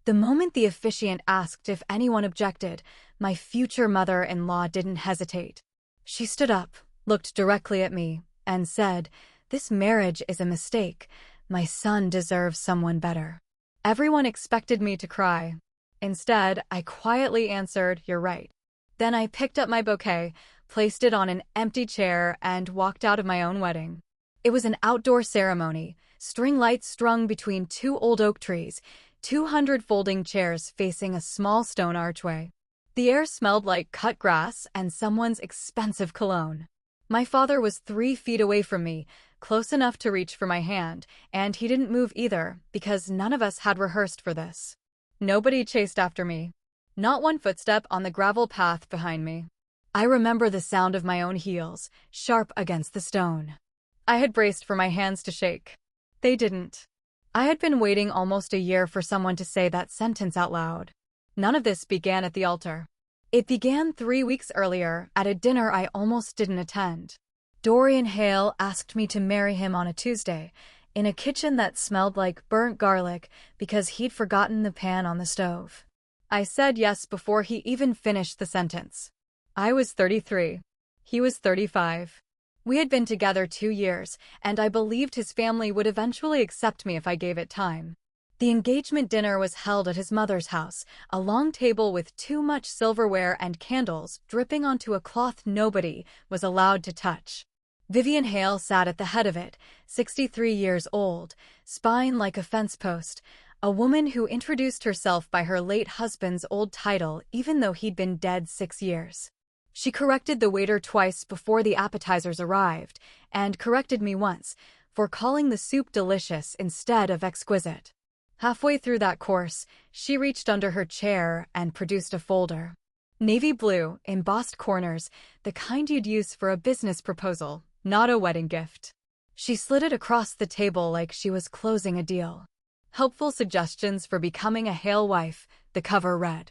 The moment the officiant asked if anyone objected, my future mother-in-law didn't hesitate. She stood up, looked directly at me, and said, "This marriage is a mistake. My son deserves someone better." Everyone expected me to cry. Instead, I quietly answered, "You're right." Then I picked up my bouquet, placed it on an empty chair, and walked out of my own wedding. It was an outdoor ceremony, string lights strung between two old oak trees, 200 folding chairs facing a small stone archway. The air smelled like cut grass and someone's expensive cologne. My father was 3 feet away from me, close enough to reach for my hand, and he didn't move either, because none of us had rehearsed for this. Nobody chased after me. Not one footstep on the gravel path behind me. I remember the sound of my own heels, sharp against the stone. I had braced for my hands to shake. They didn't. I had been waiting almost a year for someone to say that sentence out loud. None of this began at the altar. It began 3 weeks earlier, at a dinner I almost didn't attend. Dorian Hale asked me to marry him on a Tuesday, in a kitchen that smelled like burnt garlic because he'd forgotten the pan on the stove. I said yes before he even finished the sentence. I was 33. He was 35. We had been together 2 years, and I believed his family would eventually accept me if I gave it time. The engagement dinner was held at his mother's house, a long table with too much silverware and candles dripping onto a cloth nobody was allowed to touch. Vivian Hale sat at the head of it, 63 years old, spine like a fence post, a woman who introduced herself by her late husband's old title even though he'd been dead 6 years. She corrected the waiter twice before the appetizers arrived, and corrected me once, for calling the soup delicious instead of exquisite. Halfway through that course, she reached under her chair and produced a folder. Navy blue, embossed corners, the kind you'd use for a business proposal, not a wedding gift. She slid it across the table like she was closing a deal. "Helpful suggestions for becoming a Hale wife," the cover read.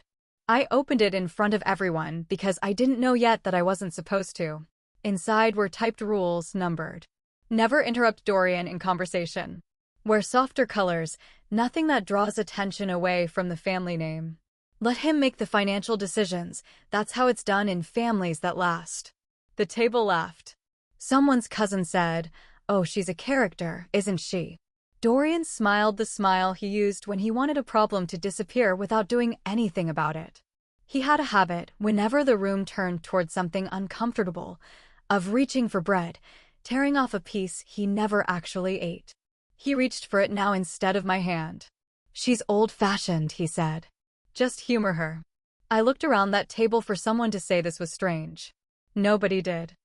I opened it in front of everyone because I didn't know yet that I wasn't supposed to. Inside were typed rules, numbered. Never interrupt Dorian in conversation. Wear softer colors, nothing that draws attention away from the family name. Let him make the financial decisions, that's how it's done in families that last. The table laughed. Someone's cousin said, "Oh, she's a character, isn't she?" Dorian smiled the smile he used when he wanted a problem to disappear without doing anything about it. He had a habit, whenever the room turned toward something uncomfortable, of reaching for bread, tearing off a piece he never actually ate. He reached for it now instead of my hand. "She's old-fashioned," he said. "Just humor her." I looked around that table for someone to say this was strange. Nobody did.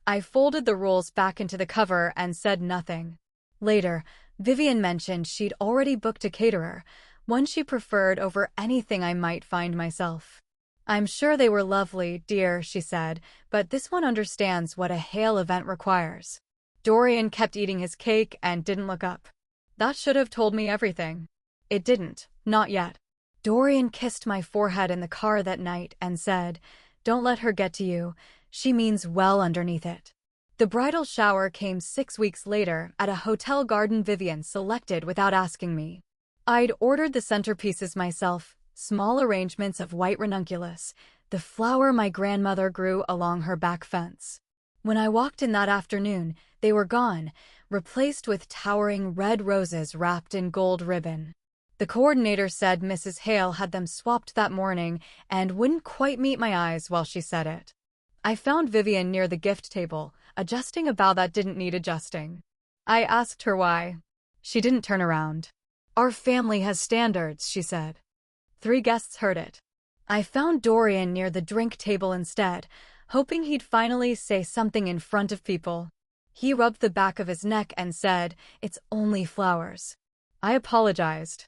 I folded the rules back into the cover and said nothing. Later, Vivian mentioned she'd already booked a caterer, one she preferred over anything I might find myself. "I'm sure they were lovely, dear," she said, "but this one understands what a Hale event requires." Dorian kept eating his cake and didn't look up. That should have told me everything. It didn't, not yet. Dorian kissed my forehead in the car that night and said, "Don't let her get to you. She means well underneath it." The bridal shower came 6 weeks later at a hotel garden Vivian selected without asking me. I'd ordered the centerpieces myself, small arrangements of white ranunculus, the flower my grandmother grew along her back fence. When I walked in that afternoon, they were gone, replaced with towering red roses wrapped in gold ribbon. The coordinator said Mrs. Hale had them swapped that morning and wouldn't quite meet my eyes while she said it. I found Vivian near the gift table, adjusting a bow that didn't need adjusting. I asked her why. She didn't turn around. "Our family has standards," she said. 3 guests heard it. I found Dorian near the drink table instead, hoping he'd finally say something in front of people. He rubbed the back of his neck and said, "It's only flowers." I apologized.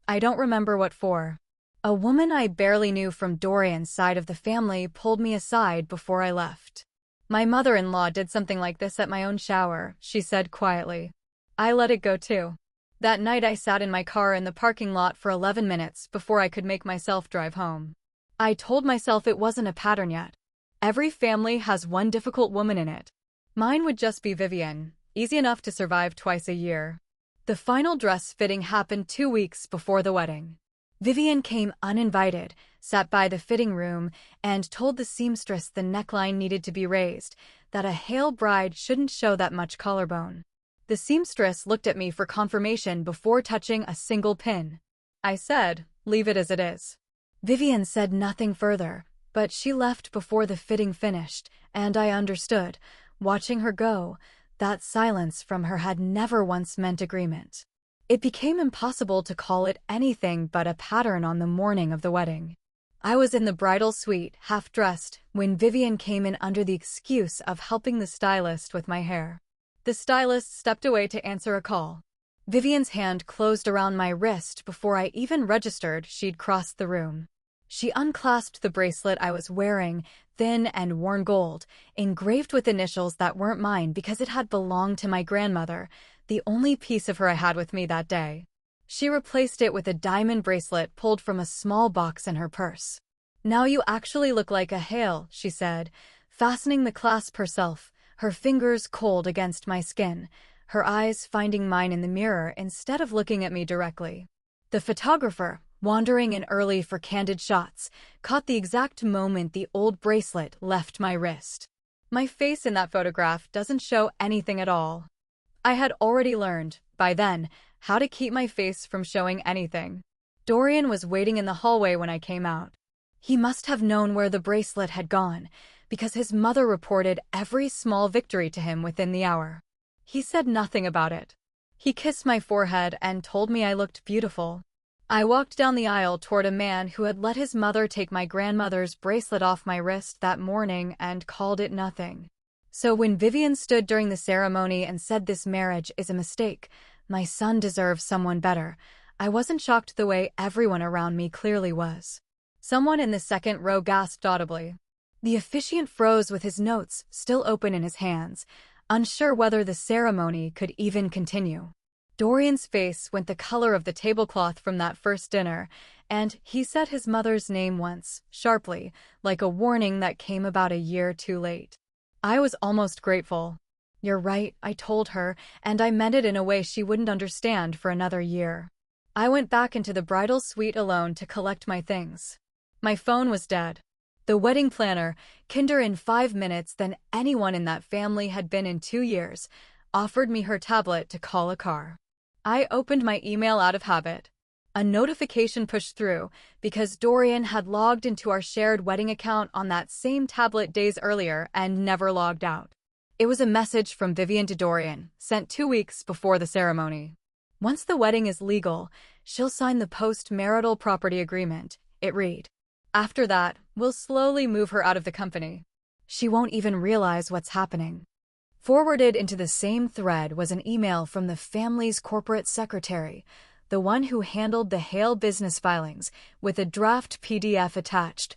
I don't remember what for. A woman I barely knew from Dorian's side of the family pulled me aside before I left. "My mother-in-law did something like this at my own shower," she said quietly. I let it go too. That night I sat in my car in the parking lot for 11 minutes before I could make myself drive home. I told myself it wasn't a pattern yet. Every family has one difficult woman in it. Mine would just be Vivian, easy enough to survive twice a year. The final dress fitting happened 2 weeks before the wedding. Vivian came uninvited, sat by the fitting room, and told the seamstress the neckline needed to be raised, that a Hale bride shouldn't show that much collarbone. The seamstress looked at me for confirmation before touching a single pin. I said, "Leave it as it is." Vivian said nothing further, but she left before the fitting finished, and I understood, watching her go, that silence from her had never once meant agreement. It became impossible to call it anything but a pattern on the morning of the wedding. I was in the bridal suite, half-dressed, when Vivian came in under the excuse of helping the stylist with my hair. The stylist stepped away to answer a call. Vivian's hand closed around my wrist before I even registered she'd crossed the room. She unclasped the bracelet I was wearing, thin and worn gold, engraved with initials that weren't mine because it had belonged to my grandmother, the only piece of her I had with me that day. She replaced it with a diamond bracelet pulled from a small box in her purse. "Now you actually look like a Hale," she said, fastening the clasp herself, her fingers cold against my skin, her eyes finding mine in the mirror instead of looking at me directly. The photographer, wandering in early for candid shots, caught the exact moment the old bracelet left my wrist. My face in that photograph doesn't show anything at all. I had already learned, by then, how to keep my face from showing anything. Dorian was waiting in the hallway when I came out. He must have known where the bracelet had gone, because his mother reported every small victory to him within the hour. He said nothing about it. He kissed my forehead and told me I looked beautiful. I walked down the aisle toward a man who had let his mother take my grandmother's bracelet off my wrist that morning and called it nothing. So when Vivian stood during the ceremony and said this marriage is a mistake, my son deserves someone better, I wasn't shocked the way everyone around me clearly was. Someone in the second row gasped audibly. The officiant froze with his notes still open in his hands, unsure whether the ceremony could even continue. Dorian's face went the color of the tablecloth from that first dinner, and he said his mother's name once, sharply, like a warning that came about a year too late. I was almost grateful. "You're right," I told her, and I meant it in a way she wouldn't understand for another year. I went back into the bridal suite alone to collect my things. My phone was dead. The wedding planner, kinder in 5 minutes than anyone in that family had been in 2 years, offered me her tablet to call a car. I opened my email out of habit. A notification pushed through because Dorian had logged into our shared wedding account on that same tablet days earlier and never logged out. It was a message from Vivian to Dorian, sent 2 weeks before the ceremony. "Once the wedding is legal, she'll sign the post-marital property agreement," it read. "After that, we'll slowly move her out of the company. She won't even realize what's happening." Forwarded into the same thread was an email from the family's corporate secretary, the one who handled the Hale business filings, with a draft PDF attached.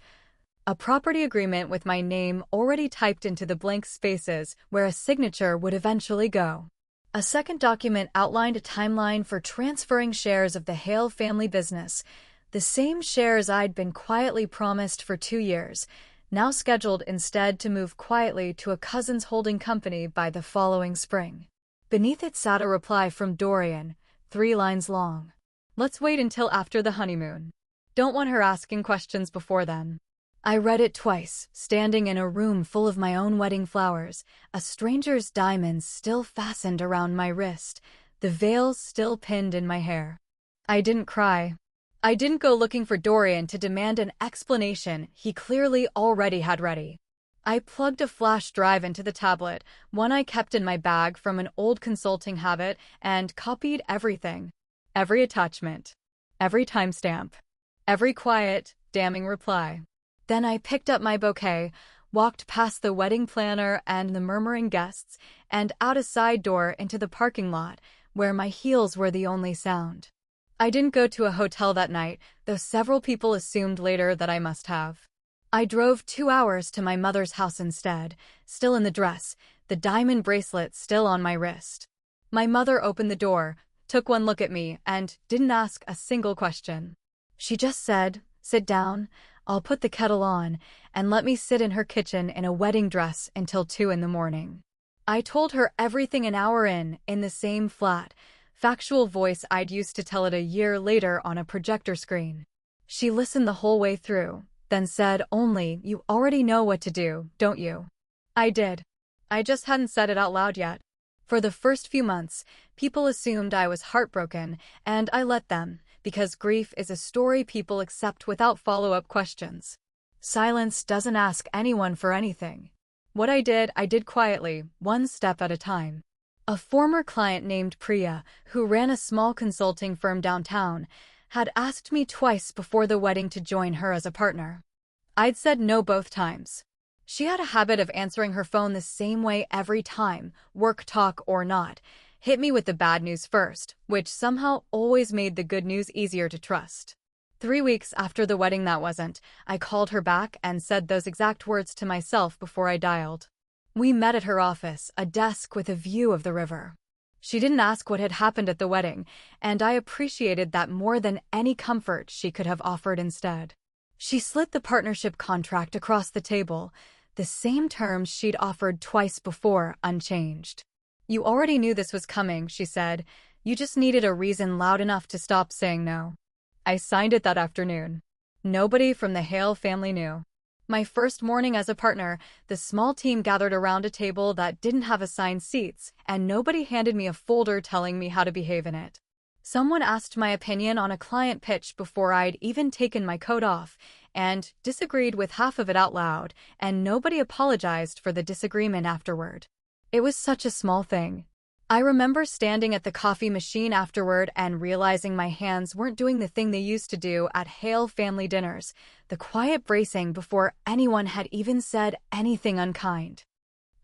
A property agreement with my name already typed into the blank spaces where a signature would eventually go. A second document outlined a timeline for transferring shares of the Hale family business, the same shares I'd been quietly promised for 2 years, now scheduled instead to move quietly to a cousin's holding company by the following spring. Beneath it sat a reply from Dorian, 3 lines long. "Let's wait until after the honeymoon. Don't want her asking questions before then." I read it twice, standing in a room full of my own wedding flowers, a stranger's diamonds still fastened around my wrist, the veils still pinned in my hair. I didn't cry. I didn't go looking for Dorian to demand an explanation he clearly already had ready. I plugged a flash drive into the tablet, one I kept in my bag from an old consulting habit, and copied everything. Every attachment. Every timestamp. Every quiet, damning reply. Then I picked up my bouquet, walked past the wedding planner and the murmuring guests, and out a side door into the parking lot, where my heels were the only sound. I didn't go to a hotel that night, though several people assumed later that I must have. I drove 2 hours to my mother's house instead, still in the dress, the diamond bracelet still on my wrist. My mother opened the door, took one look at me, and didn't ask a single question. She just said, "Sit down, I'll put the kettle on," and let me sit in her kitchen in a wedding dress until 2 in the morning. I told her everything an hour in the same flat, factual voice I'd used to tell it a year later on a projector screen. She listened the whole way through, then said only, "You already know what to do, don't you?" I did. I just hadn't said it out loud yet. For the first few months, people assumed I was heartbroken, and I let them, because grief is a story people accept without follow-up questions. Silence doesn't ask anyone for anything. What I did quietly, one step at a time. A former client named Priya, who ran a small consulting firm downtown, had asked me twice before the wedding to join her as a partner. I'd said no both times. She had a habit of answering her phone the same way every time, work talk or not. Hit me with the bad news first, which somehow always made the good news easier to trust. 3 weeks after the wedding that wasn't, I called her back and said those exact words to myself before I dialed. We met at her office, a desk with a view of the river. She didn't ask what had happened at the wedding, and I appreciated that more than any comfort she could have offered instead. She slid the partnership contract across the table, the same terms she'd offered twice before, unchanged. "You already knew this was coming," she said. "You just needed a reason loud enough to stop saying no." I signed it that afternoon. Nobody from the Hale family knew. My first morning as a partner, the small team gathered around a table that didn't have assigned seats, and nobody handed me a folder telling me how to behave in it. Someone asked my opinion on a client pitch before I'd even taken my coat off, and disagreed with half of it out loud, and nobody apologized for the disagreement afterward. It was such a small thing. I remember standing at the coffee machine afterward and realizing my hands weren't doing the thing they used to do at Hale family dinners, the quiet bracing before anyone had even said anything unkind.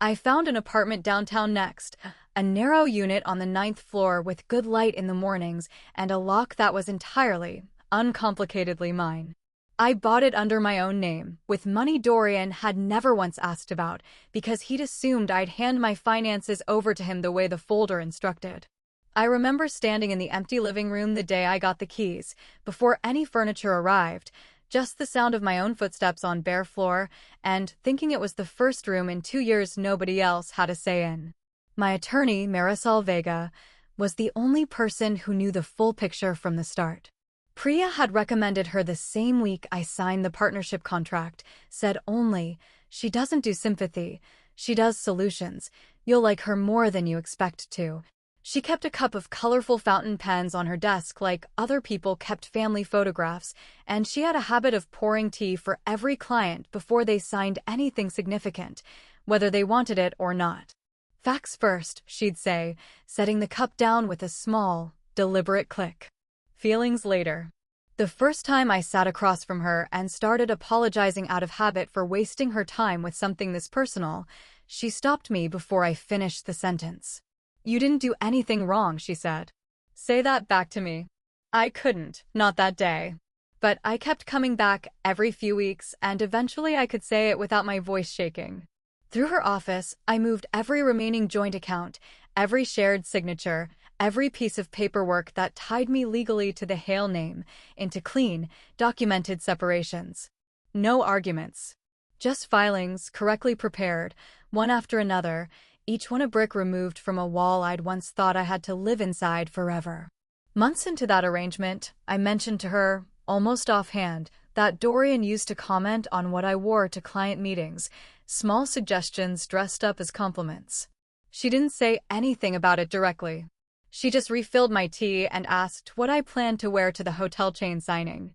I found an apartment downtown next, a narrow unit on the 9th floor with good light in the mornings and a lock that was entirely, uncomplicatedly mine. I bought it under my own name, with money Dorian had never once asked about, because he'd assumed I'd hand my finances over to him the way the folder instructed. I remember standing in the empty living room the day I got the keys, before any furniture arrived, just the sound of my own footsteps on bare floor, and thinking it was the first room in 2 years nobody else had a say in. My attorney, Marisol Vega, was the only person who knew the full picture from the start. Priya had recommended her the same week I signed the partnership contract, said only, "She doesn't do sympathy, she does solutions. You'll like her more than you expect to." She kept a cup of colorful fountain pens on her desk like other people kept family photographs, and she had a habit of pouring tea for every client before they signed anything significant, whether they wanted it or not. "Facts first," she'd say, setting the cup down with a small, deliberate click. Feelings later. The first time I sat across from her and started apologizing out of habit for wasting her time with something this personal, she stopped me before I finished the sentence. "You didn't do anything wrong," she said. "Say that back to me." I couldn't, not that day. But I kept coming back every few weeks, and eventually I could say it without my voice shaking. Through her office, I moved every remaining joint account, every shared signature, every piece of paperwork that tied me legally to the Hale name, into clean, documented separations. No arguments. Just filings, correctly prepared, one after another, each one a brick removed from a wall I'd once thought I had to live inside forever. Months into that arrangement, I mentioned to her, almost offhand, that Dorian used to comment on what I wore to client meetings, small suggestions dressed up as compliments. She didn't say anything about it directly. She just refilled my tea and asked what I planned to wear to the hotel chain signing.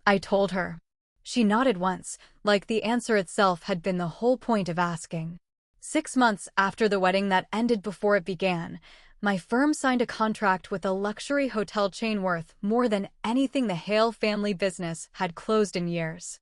I told her. She nodded once, like the answer itself had been the whole point of asking. 6 months after the wedding that ended before it began, my firm signed a contract with a luxury hotel chain worth more than anything the Hale family business had closed in years.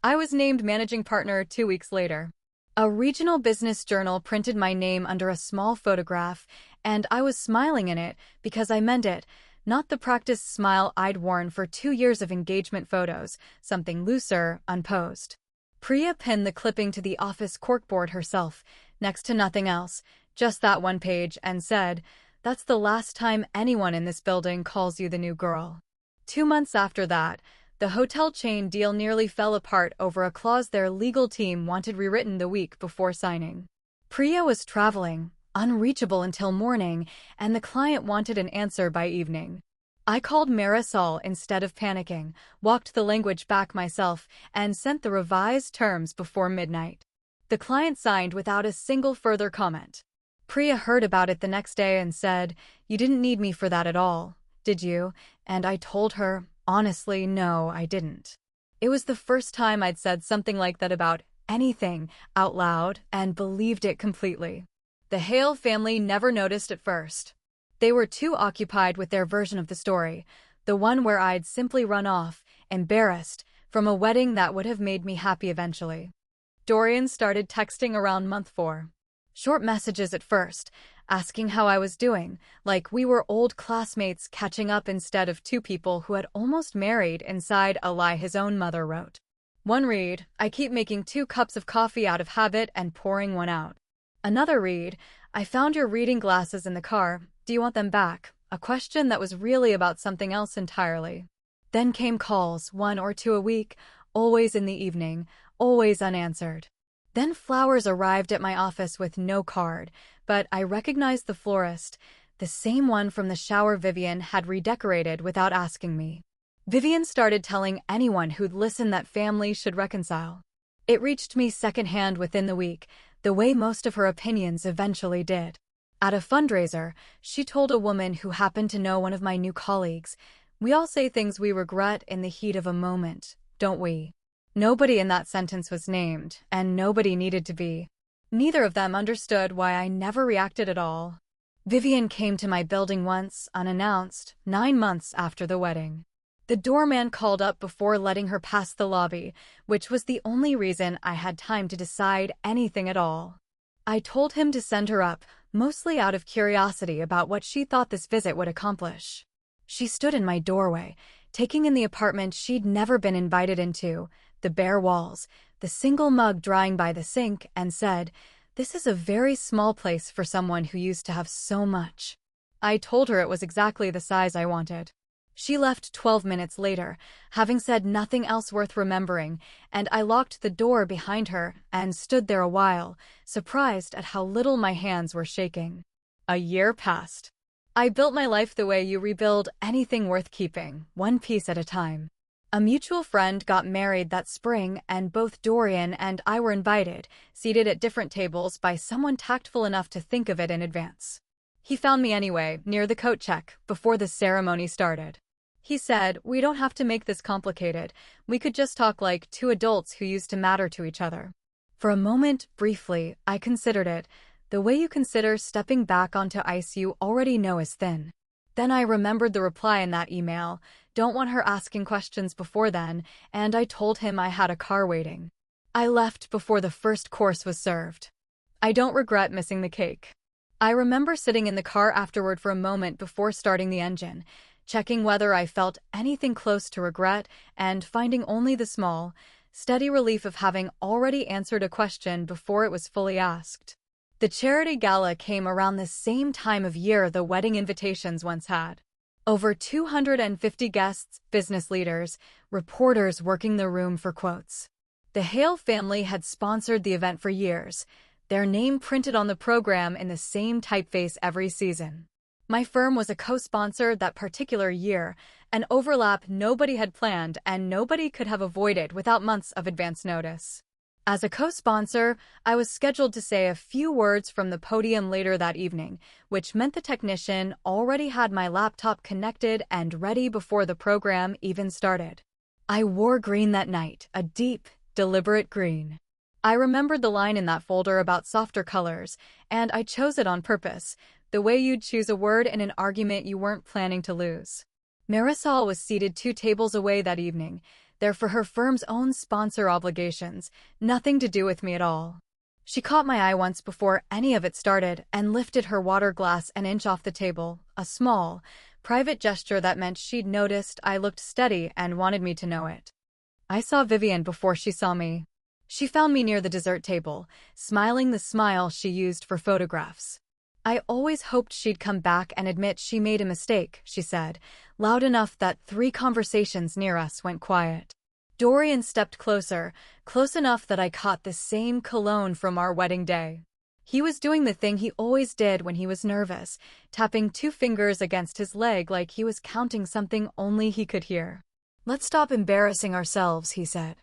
I was named managing partner 2 weeks later. A regional business journal printed my name under a small photograph, and I was smiling in it because I meant it, not the practiced smile I'd worn for 2 years of engagement photos, something looser, unposed. Priya pinned the clipping to the office corkboard herself, next to nothing else, just that one page, and said, "That's the last time anyone in this building calls you the new girl." 2 months after that, the hotel chain deal nearly fell apart over a clause their legal team wanted rewritten the week before signing. Priya was traveling, unreachable until morning, and the client wanted an answer by evening. I called Marisol instead of panicking, walked the language back myself, and sent the revised terms before midnight. The client signed without a single further comment. Priya heard about it the next day and said, "You didn't need me for that at all, did you?" And I told her, honestly, no, I didn't. It was the first time I'd said something like that about anything out loud and believed it completely. The Hale family never noticed at first. They were too occupied with their version of the story, the one where I'd simply run off, embarrassed, from a wedding that would have made me happy eventually. Dorian started texting around month 4. Short messages at first, asking how I was doing, like we were old classmates catching up instead of two people who had almost married inside a lie his own mother wrote. One read, "I keep making 2 cups of coffee out of habit and pouring one out." Another read, "I found your reading glasses in the car, do you want them back?" A question that was really about something else entirely. Then came calls, 1 or 2 a week, always in the evening, always unanswered. Then flowers arrived at my office with no card, but I recognized the florist, the same one from the shower Vivian had redecorated without asking me. Vivian started telling anyone who'd listen that family should reconcile. It reached me secondhand within the week, the way most of her opinions eventually did. At a fundraiser, she told a woman who happened to know one of my new colleagues, "We all say things we regret in the heat of a moment, don't we?" Nobody in that sentence was named, and nobody needed to be. Neither of them understood why I never reacted at all. Vivian came to my building once, unannounced, 9 months after the wedding. The doorman called up before letting her pass the lobby, which was the only reason I had time to decide anything at all. I told him to send her up, mostly out of curiosity about what she thought this visit would accomplish. She stood in my doorway, taking in the apartment she'd never been invited into, the bare walls, the single mug drying by the sink, and said, "This is a very small place for someone who used to have so much." I told her it was exactly the size I wanted. She left 12 minutes later, having said nothing else worth remembering, and I locked the door behind her and stood there a while, surprised at how little my hands were shaking. A year passed. I built my life the way you rebuild anything worth keeping, one piece at a time. A mutual friend got married that spring, and both Dorian and I were invited, seated at different tables by someone tactful enough to think of it in advance. He found me anyway, near the coat check, before the ceremony started. He said, "We don't have to make this complicated. We could just talk like 2 adults who used to matter to each other." For a moment, briefly, I considered it, the way you consider stepping back onto ice you already know is thin. Then I remembered the reply in that email, "Don't want her asking questions before then," and I told him I had a car waiting. I left before the first course was served. I don't regret missing the cake. I remember sitting in the car afterward for a moment before starting the engine, checking whether I felt anything close to regret and finding only the small, steady relief of having already answered a question before it was fully asked. The charity gala came around the same time of year the wedding invitations once had. Over 250 guests, business leaders, reporters working the room for quotes. The Hale family had sponsored the event for years, their name printed on the program in the same typeface every season. My firm was a co-sponsor that particular year, an overlap nobody had planned and nobody could have avoided without months of advance notice. As a co-sponsor, I was scheduled to say a few words from the podium later that evening, which meant the technician already had my laptop connected and ready before the program even started. I wore green that night, a deep, deliberate green. I remembered the line in that folder about softer colors, and I chose it on purpose, the way you'd choose a word in an argument you weren't planning to lose. Marisol was seated 2 tables away that evening, there for her firm's own sponsor obligations, nothing to do with me at all. She caught my eye once before any of it started and lifted her water glass an inch off the table, a small, private gesture that meant she'd noticed I looked steady and wanted me to know it. I saw Vivian before she saw me. She found me near the dessert table, smiling the smile she used for photographs. "I always hoped she'd come back and admit she made a mistake," she said, loud enough that 3 conversations near us went quiet. Dorian stepped closer, close enough that I caught the same cologne from our wedding day. He was doing the thing he always did when he was nervous, tapping 2 fingers against his leg like he was counting something only he could hear. "Let's stop embarrassing ourselves," he said.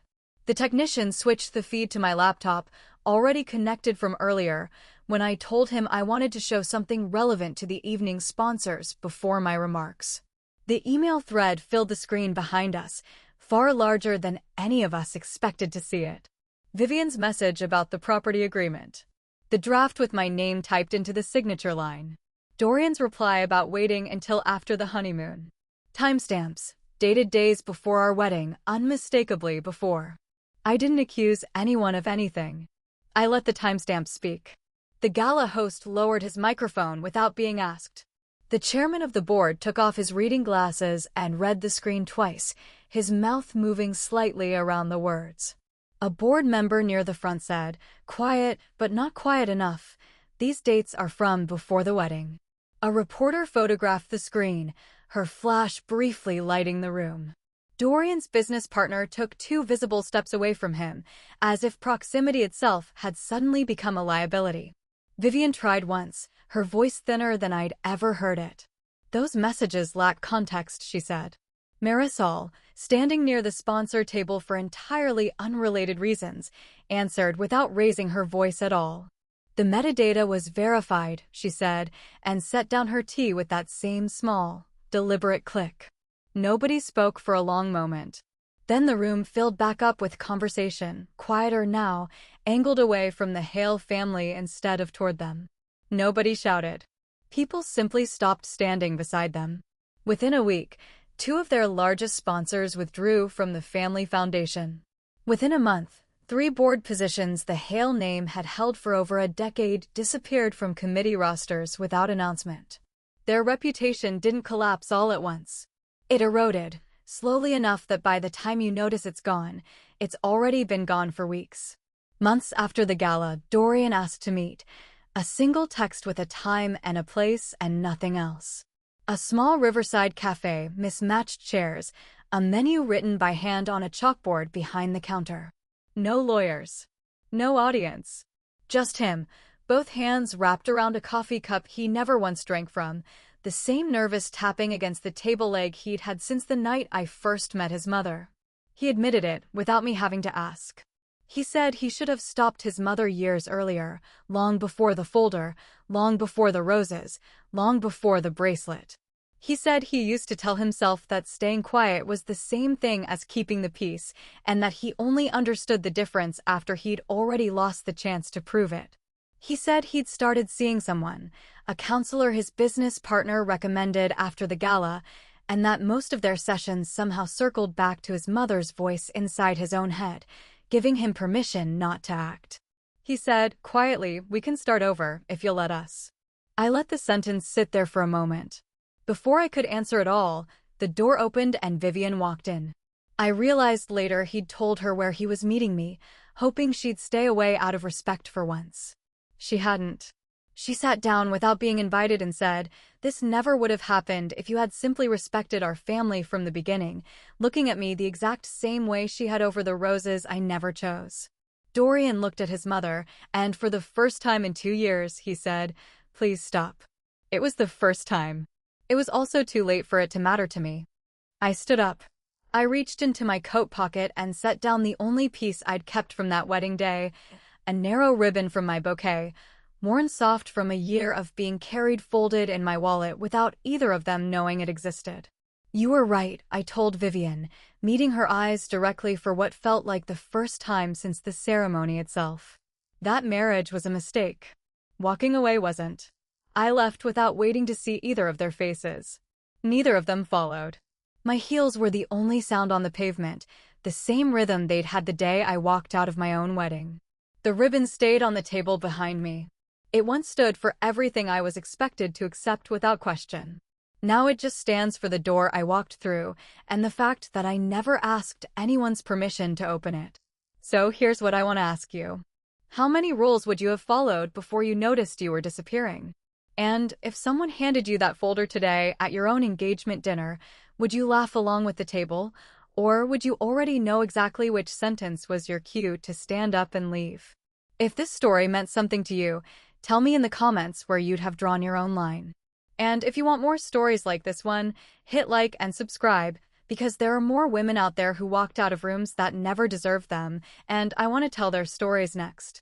The technician switched the feed to my laptop, already connected from earlier, when I told him I wanted to show something relevant to the evening's sponsors before my remarks. The email thread filled the screen behind us, far larger than any of us expected to see it. Vivian's message about the property agreement. The draft with my name typed into the signature line. Dorian's reply about waiting until after the honeymoon. Timestamps, dated days before our wedding, unmistakably before. I didn't accuse anyone of anything. I let the timestamps speak. The gala host lowered his microphone without being asked. The chairman of the board took off his reading glasses and read the screen twice, his mouth moving slightly around the words. A board member near the front said, "Quiet, but not quiet enough. These dates are from before the wedding." A reporter photographed the screen, her flash briefly lighting the room. Dorian's business partner took 2 visible steps away from him, as if proximity itself had suddenly become a liability. Vivian tried once, her voice thinner than I'd ever heard it. "Those messages lack context," she said. Marisol, standing near the sponsor table for entirely unrelated reasons, answered without raising her voice at all. "The metadata was verified," she said, and set down her tea with that same small, deliberate click. Nobody spoke for a long moment. Then the room filled back up with conversation, quieter now, angled away from the Hale family instead of toward them. Nobody shouted. People simply stopped standing beside them. Within a week, 2 of their largest sponsors withdrew from the family foundation. Within a month, 3 board positions the Hale name had held for over a decade disappeared from committee rosters without announcement. Their reputation didn't collapse all at once. It eroded, slowly enough that by the time you notice it's gone, it's already been gone for weeks. Months after the gala, Dorian asked to meet. A single text with a time and a place and nothing else. A small riverside cafe, mismatched chairs, a menu written by hand on a chalkboard behind the counter. No lawyers. No audience. Just him, both hands wrapped around a coffee cup he never once drank from, the same nervous tapping against the table leg he'd had since the night I first met his mother. He admitted it, without me having to ask. He said he should have stopped his mother years earlier, long before the folder, long before the roses, long before the bracelet. He said he used to tell himself that staying quiet was the same thing as keeping the peace, and that he only understood the difference after he'd already lost the chance to prove it. He said he'd started seeing someone, a counselor his business partner recommended after the gala, and that most of their sessions somehow circled back to his mother's voice inside his own head, giving him permission not to act. He said, quietly, "We can start over, if you'll let us." I let the sentence sit there for a moment. Before I could answer at all, the door opened and Vivian walked in. I realized later he'd told her where he was meeting me, hoping she'd stay away out of respect for once. She hadn't. She sat down without being invited and said, "This never would have happened if you had simply respected our family from the beginning," looking at me the exact same way she had over the roses I never chose. Dorian looked at his mother, and for the first time in 2 years, he said, "Please stop." It was the first time. It was also too late for it to matter to me. I stood up. I reached into my coat pocket and set down the only piece I'd kept from that wedding day, a narrow ribbon from my bouquet, worn soft from a year of being carried folded in my wallet without either of them knowing it existed. "You were right," I told Vivian, meeting her eyes directly for what felt like the first time since the ceremony itself. That marriage was a mistake. Walking away wasn't. I left without waiting to see either of their faces. Neither of them followed. My heels were the only sound on the pavement, the same rhythm they'd had the day I walked out of my own wedding. The ribbon stayed on the table behind me. It once stood for everything I was expected to accept without question. Now it just stands for the door I walked through, and the fact that I never asked anyone's permission to open it. So here's what I want to ask you. How many rules would you have followed before you noticed you were disappearing? And if someone handed you that folder today at your own engagement dinner, would you laugh along with the table? Or would you already know exactly which sentence was your cue to stand up and leave? If this story meant something to you, Tell me in the comments where you'd have drawn your own line. And if you want more stories like this one, hit like and subscribe, because there are more women out there who walked out of rooms that never deserved them, and I want to tell their stories next.